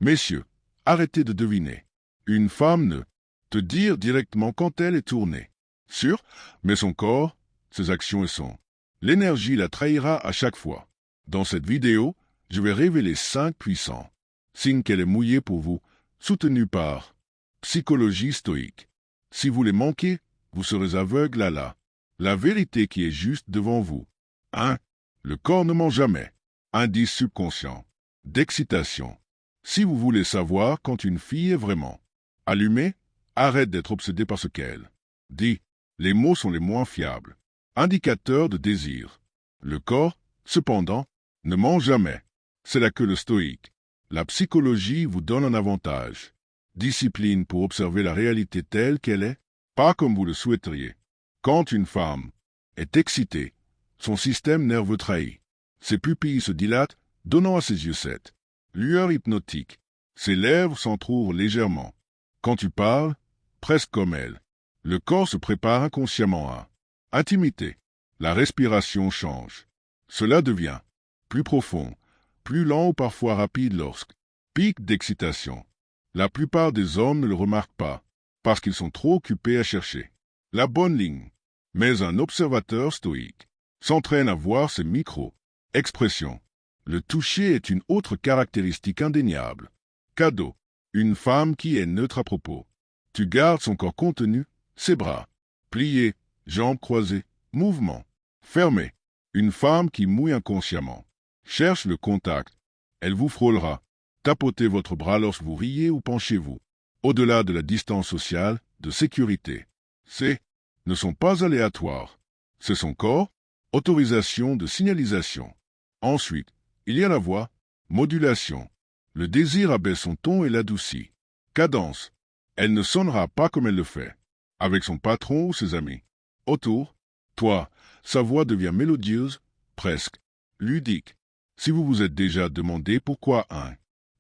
Messieurs, arrêtez de deviner. Une femme ne te dire directement quand elle est tournée. Sûr, mais son corps, ses actions et son l'énergie la trahira à chaque fois. Dans cette vidéo, je vais révéler 5 puissants signes qu'elle est mouillée pour vous, soutenus par psychologie stoïque. Si vous les manquez, vous serez aveugle à la vérité qui est juste devant vous. 1. Le corps ne ment jamais. Indice subconscient d'excitation. Si vous voulez savoir quand une fille est vraiment allumée, arrête d'être obsédé par ce qu'elle dit. Les mots sont les moins fiables. Indicateur de désir. Le corps, cependant, ne ment jamais. C'est là que le stoïque. La psychologie vous donne un avantage. Discipline pour observer la réalité telle qu'elle est, pas comme vous le souhaiteriez. Quand une femme est excitée, son système nerveux trahit. Ses pupilles se dilatent, donnant à ses yeux cette lueur hypnotique. Ses lèvres s'entr'ouvrent légèrement. Quand tu parles, presque comme elle, le corps se prépare inconsciemment à intimité. La respiration change. Cela devient plus profond, plus lent ou parfois rapide lorsque pic d'excitation. La plupart des hommes ne le remarquent pas, parce qu'ils sont trop occupés à chercher la bonne ligne. Mais un observateur stoïque s'entraîne à voir ces micro-expressions. Le toucher est une autre caractéristique indéniable. Cadeau. Une femme qui est neutre à propos. Tu gardes son corps contenu, ses bras pliés, jambes croisées, mouvements fermés. Une femme qui mouille inconsciemment cherche le contact. Elle vous frôlera. Tapotez votre bras lorsque vous riez ou penchez-vous. Au-delà de la distance sociale, de sécurité. Ces ne sont pas aléatoires. C'est son corps, autorisation de signalisation. Ensuite, il y a la voix, modulation. Le désir abaisse son ton et l'adoucit. Cadence. Elle ne sonnera pas comme elle le fait, avec son patron ou ses amis. Autour, toi, sa voix devient mélodieuse, presque ludique. Si vous vous êtes déjà demandé pourquoi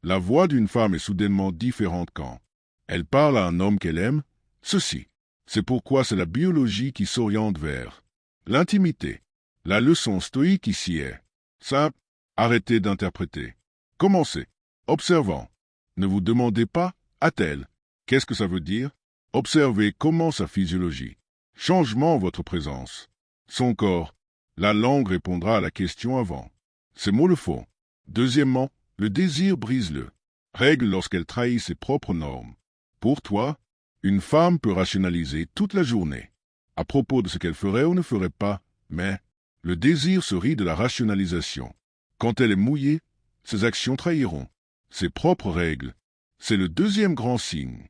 la voix d'une femme est soudainement différente quand elle parle à un homme qu'elle aime, ceci. C'est pourquoi c'est la biologie qui s'oriente vers l'intimité. La leçon stoïque ici est simple. Arrêtez d'interpréter. Commencez. Observant. Ne vous demandez pas, a-t-elle? Qu'est-ce que ça veut dire? Observez comment sa physiologie. Changement votre présence. Son corps. La langue répondra à la question avant. Ces mots le font. Deuxièmement, le désir brise le règle lorsqu'elle trahit ses propres normes. Pour toi, une femme peut rationaliser toute la journée à propos de ce qu'elle ferait ou ne ferait pas, mais le désir se rit de la rationalisation. Quand elle est mouillée, ses actions trahiront ses propres règles. C'est le deuxième grand signe.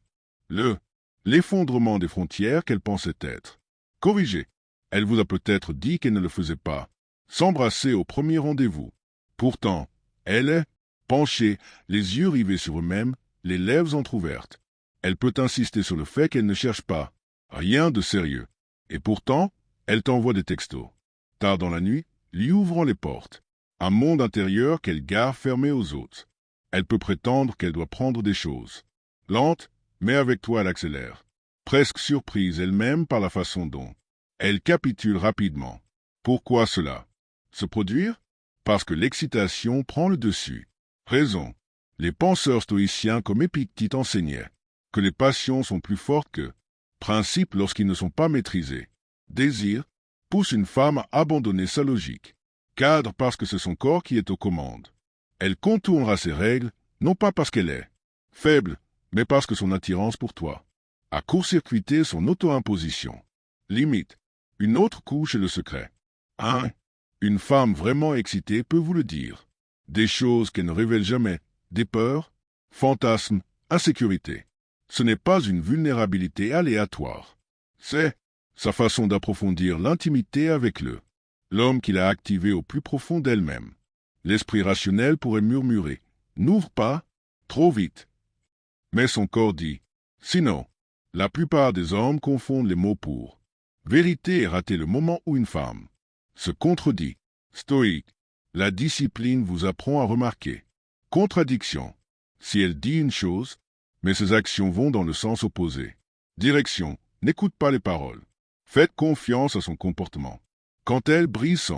L'effondrement des frontières qu'elle pensait être corrigée. Elle vous a peut-être dit qu'elle ne le faisait pas. S'embrasser au premier rendez-vous. Pourtant, elle est penchée, les yeux rivés sur eux-mêmes, les lèvres entr'ouvertes. Elle peut insister sur le fait qu'elle ne cherche pas rien de sérieux. Et pourtant, elle t'envoie des textos. Tard dans la nuit, lui ouvrant les portes. Un monde intérieur qu'elle garde fermé aux autres. Elle peut prétendre qu'elle doit prendre des choses lentes, mais avec toi elle accélère. Presque surprise elle-même par la façon dont elle capitule rapidement. Pourquoi cela se produire? Parce que l'excitation prend le dessus. Raison. Les penseurs stoïciens comme Épictète enseignaient que les passions sont plus fortes que principes lorsqu'ils ne sont pas maîtrisés. Désir pousse une femme à abandonner sa logique. Cadre parce que c'est son corps qui est aux commandes. Elle contournera ses règles, non pas parce qu'elle est faible, mais parce que son attirance pour toi a court-circuité son auto-imposition. Limite. Une autre couche est le secret. 1. Une femme vraiment excitée peut vous le dire. Des choses qu'elle ne révèle jamais. Des peurs, fantasmes, insécurité. Ce n'est pas une vulnérabilité aléatoire. C'est sa façon d'approfondir l'intimité avec l'homme qui l'a activé au plus profond d'elle-même. L'esprit rationnel pourrait murmurer « N'ouvre pas, trop vite ». Mais son corps dit « Sinon, la plupart des hommes confondent les mots pour vérité et rater le moment où une femme se contredit. Stoïque, la discipline vous apprend à remarquer. Contradiction, si elle dit une chose, mais ses actions vont dans le sens opposé. Direction, n'écoute pas les paroles. Faites confiance à son comportement. Quand elle brise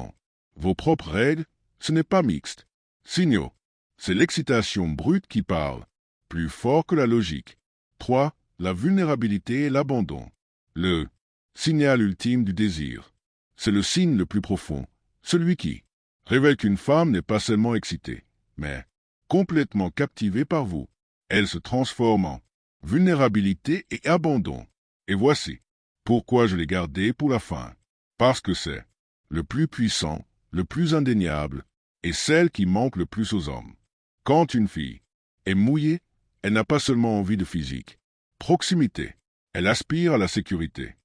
vos propres règles, ce n'est pas mixte. Signaux, c'est l'excitation brute qui parle. plus fort que la logique. 3. La vulnérabilité et l'abandon. Le signal ultime du désir. C'est le signe le plus profond, celui qui révèle qu'une femme n'est pas seulement excitée, mais complètement captivée par vous. Elle se transforme en vulnérabilité et abandon. Et voici pourquoi je l'ai gardé pour la fin. Parce que c'est le plus puissant, le plus indéniable, et celle qui manque le plus aux hommes. Quand une fille est mouillée, elle n'a pas seulement envie de physique, proximité, elle aspire à la sécurité.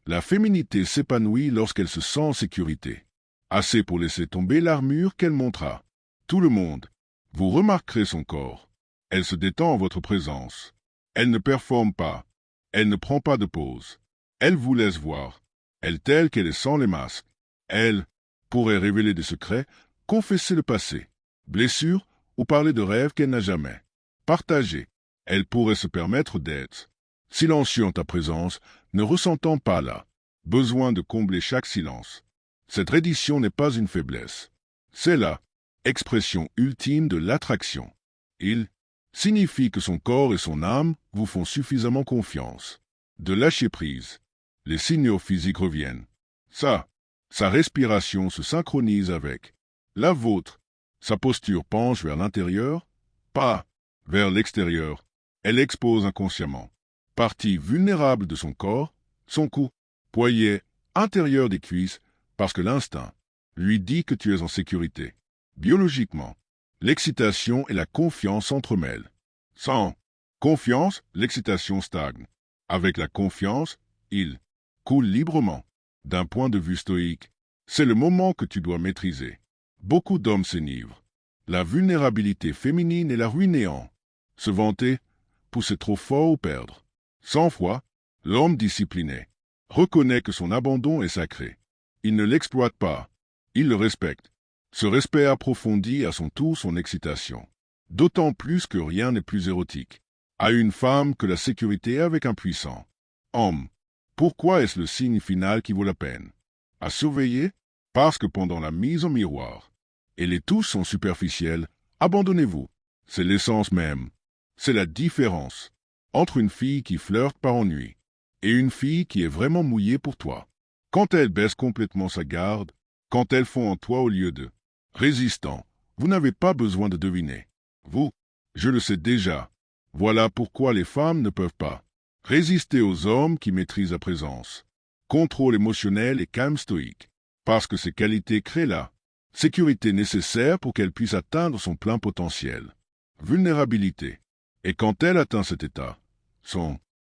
La féminité s'épanouit lorsqu'elle se sent en sécurité. Assez pour laisser tomber l'armure qu'elle montra. Tout le monde. Vous remarquerez son corps. Elle se détend en votre présence. Elle ne performe pas. Elle ne prend pas de pause. Elle vous laisse voir. Elle telle qu'elle est sans les masques. Elle pourrait révéler des secrets, confesser le passé, blessures ou parler de rêves qu'elle n'a jamais partagés. Elle pourrait se permettre d'être silencieux en ta présence, ne ressentant pas là besoin de combler chaque silence. Cette reddition n'est pas une faiblesse. C'est la expression ultime de l'attraction. Il signifie que son corps et son âme vous font suffisamment confiance. De lâcher prise. Les signaux physiques reviennent. Sa respiration se synchronise avec la vôtre. Sa posture penche vers l'intérieur, pas vers l'extérieur. Elle expose inconsciemment partie vulnérable de son corps, son cou, poignet intérieur des cuisses, parce que l'instinct lui dit que tu es en sécurité. Biologiquement, l'excitation et la confiance s'entremêlent. Sans confiance, l'excitation stagne. Avec la confiance, il coule librement. D'un point de vue stoïque, c'est le moment que tu dois maîtriser. Beaucoup d'hommes s'enivrent. La vulnérabilité féminine est la ruine néant. Se vanter, pousser trop fort ou perdre. 100 fois, l'homme discipliné reconnaît que son abandon est sacré. Il ne l'exploite pas, il le respecte. Ce respect approfondit à son tour son excitation. D'autant plus que rien n'est plus érotique à une femme que la sécurité avec un puissant homme. Pourquoi est-ce le signe final qui vaut la peine à surveiller? Parce que pendant la mise en miroir, et les touches sont superficielles, abandonnez-vous. C'est l'essence même. C'est la différence entre une fille qui flirte par ennui et une fille qui est vraiment mouillée pour toi. Quand elle baisse complètement sa garde, quand elle fond en toi au lieu de résistant, vous n'avez pas besoin de deviner. Vous, je le sais déjà. Voilà pourquoi les femmes ne peuvent pas résister aux hommes qui maîtrisent la présence, contrôle émotionnel et calme stoïque, parce que ces qualités créent la sécurité nécessaire pour qu'elle puisse atteindre son plein potentiel. Vulnérabilité. Et quand elle atteint cet état,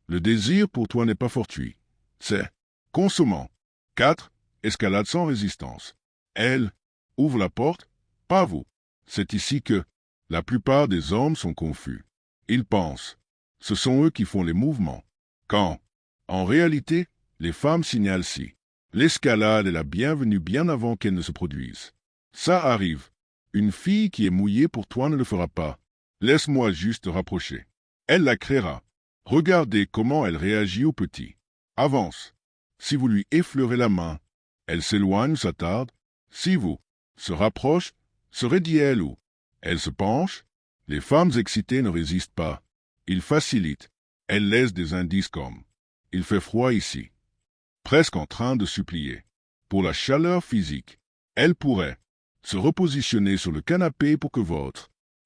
le désir pour toi n'est pas fortuit. C'est consommant. 4. Escalade sans résistance. Elle ouvre la porte, pas vous. C'est ici que la plupart des hommes sont confus. Ils pensent. Ce sont eux qui font les mouvements. Quand, en réalité, les femmes signalent si. L'escalade est la bienvenue bien avant qu'elle ne se produise. Ça arrive. Une fille qui est mouillée pour toi ne le fera pas. Laisse-moi juste te rapprocher. Elle la créera. Regardez comment elle réagit au petit. Avance. Si vous lui effleurez la main, elle s'éloigne ou s'attarde. Si vous se rapproche, serait dit elle ou elle se penche. Les femmes excitées ne résistent pas. Ils facilitent. Elles laissent des indices comme « Il fait froid ici », presque en train de supplier. Pour la chaleur physique, elle pourrait se repositionner sur le canapé pour que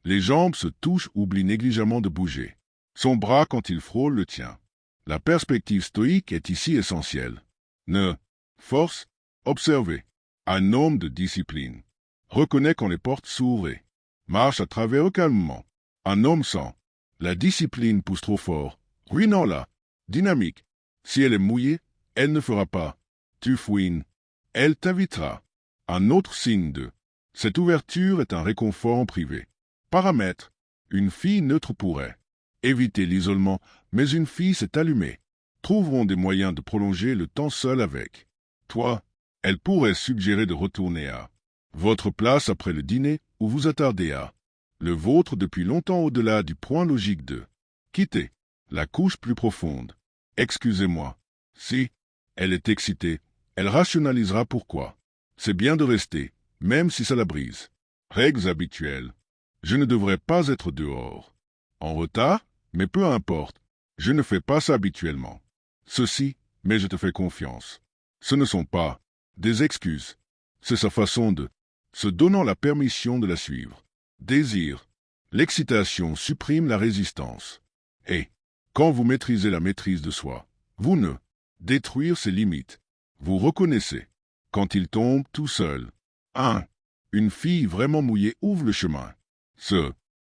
les jambes se touchent ou oublient négligemment de bouger. Son bras quand il frôle le tien. La perspective stoïque est ici essentielle. Ne force, observez. Un homme de discipline reconnaît quand les portes s'ouvrent et marche à travers eux calmement. Un homme sans la discipline pousse trop fort, ruinant la dynamique. Si elle est mouillée, elle ne fera pas. Tu fouines. Elle t'invitera. Un autre signe de cette ouverture est un réconfort en privé. Paramètre. Une fille neutre pourrait éviter l'isolement, mais une fille s'est allumée. Trouveront des moyens de prolonger le temps seul avec toi. Elle pourrait suggérer de retourner à votre place après le dîner ou vous attarder à le vôtre depuis longtemps au-delà du point logique de quitter la couche plus profonde. Excusez-moi. Si elle est excitée, elle rationalisera pourquoi. C'est bien de rester, même si ça la brise. Règles habituelles. Je ne devrais pas être dehors. En retard, mais peu importe. Je ne fais pas ça habituellement. Ceci, mais je te fais confiance. Ce ne sont pas des excuses. C'est sa façon de se donnant la permission de la suivre. Désir. L'excitation supprime la résistance. Et, quand vous maîtrisez la maîtrise de soi, vous ne détruire ses limites. Vous reconnaissez. Quand il tombe tout seul. 1. Une fille vraiment mouillée ouvre le chemin.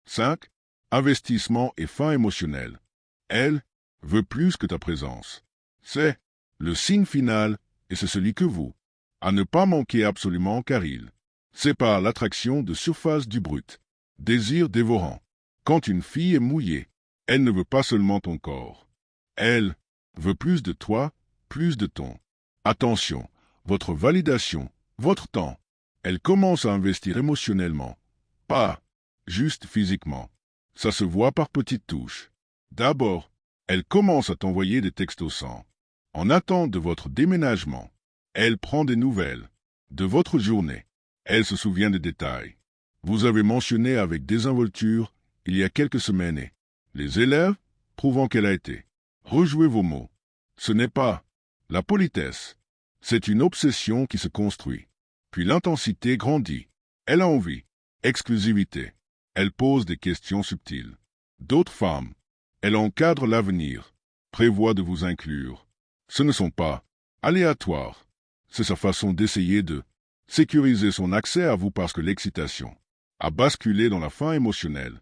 5. Investissement et fin émotionnel. Elle veut plus que ta présence. C'est le signe final, et c'est celui que vous, à ne pas manquer absolument car il sépare l'attraction de surface du brut. Désir dévorant. Quand une fille est mouillée, elle ne veut pas seulement ton corps. Elle veut plus de toi, plus de ton attention, votre validation, votre temps. Elle commence à investir émotionnellement, pas juste physiquement. Ça se voit par petites touches. D'abord, elle commence à t'envoyer des textos sans. En attente de votre déménagement, elle prend des nouvelles de votre journée. Elle se souvient des détails. Vous avez mentionné avec désinvolture il y a quelques semaines et les élèves prouvant qu'elle a été. Rejouez vos mots. Ce n'est pas la politesse. C'est une obsession qui se construit. Puis l'intensité grandit. Elle a envie. Exclusivité. Elle pose des questions subtiles. D'autres femmes. Elle encadre l'avenir. Prévoit de vous inclure. Ce ne sont pas aléatoires. C'est sa façon d'essayer de sécuriser son accès à vous parce que l'excitation a basculé dans la faim émotionnelle.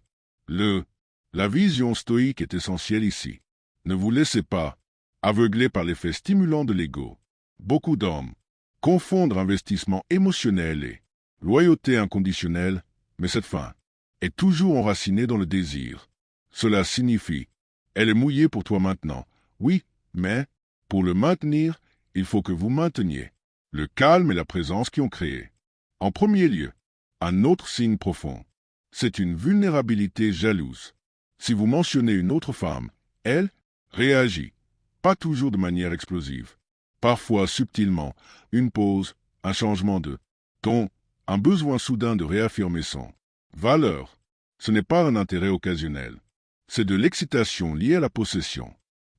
La vision stoïque est essentielle ici. Ne vous laissez pas aveugler par l'effet stimulant de l'ego. Beaucoup d'hommes confondent investissement émotionnel et loyauté inconditionnelle, mais cette faim est toujours enracinée dans le désir. Cela signifie, elle est mouillée pour toi maintenant. Oui, mais, pour le maintenir, il faut que vous mainteniez le calme et la présence qui ont créé. En premier lieu, un autre signe profond. C'est une vulnérabilité jalouse. Si vous mentionnez une autre femme, elle réagit, pas toujours de manière explosive. Parfois subtilement, une pause, un changement de ton, un besoin soudain de réaffirmer son valeur. Ce n'est pas un intérêt occasionnel. C'est de l'excitation liée à la possession.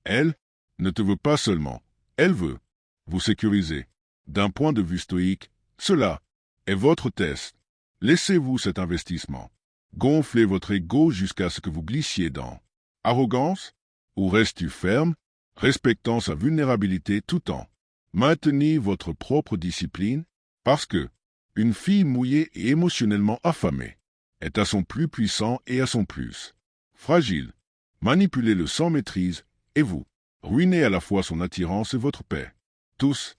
Elle ne te veut pas seulement, elle veut vous sécuriser. D'un point de vue stoïque, cela est votre test. Laissez-vous cet investissement. Gonflez votre ego jusqu'à ce que vous glissiez dans arrogance, ou restes-tu ferme, respectant sa vulnérabilité tout en maintenez votre propre discipline, parce que une fille mouillée et émotionnellement affamée est à son plus puissant et à son plus fragile. Manipulez-le sans maîtrise, et vous ruinez à la fois son attirance et votre paix. Tous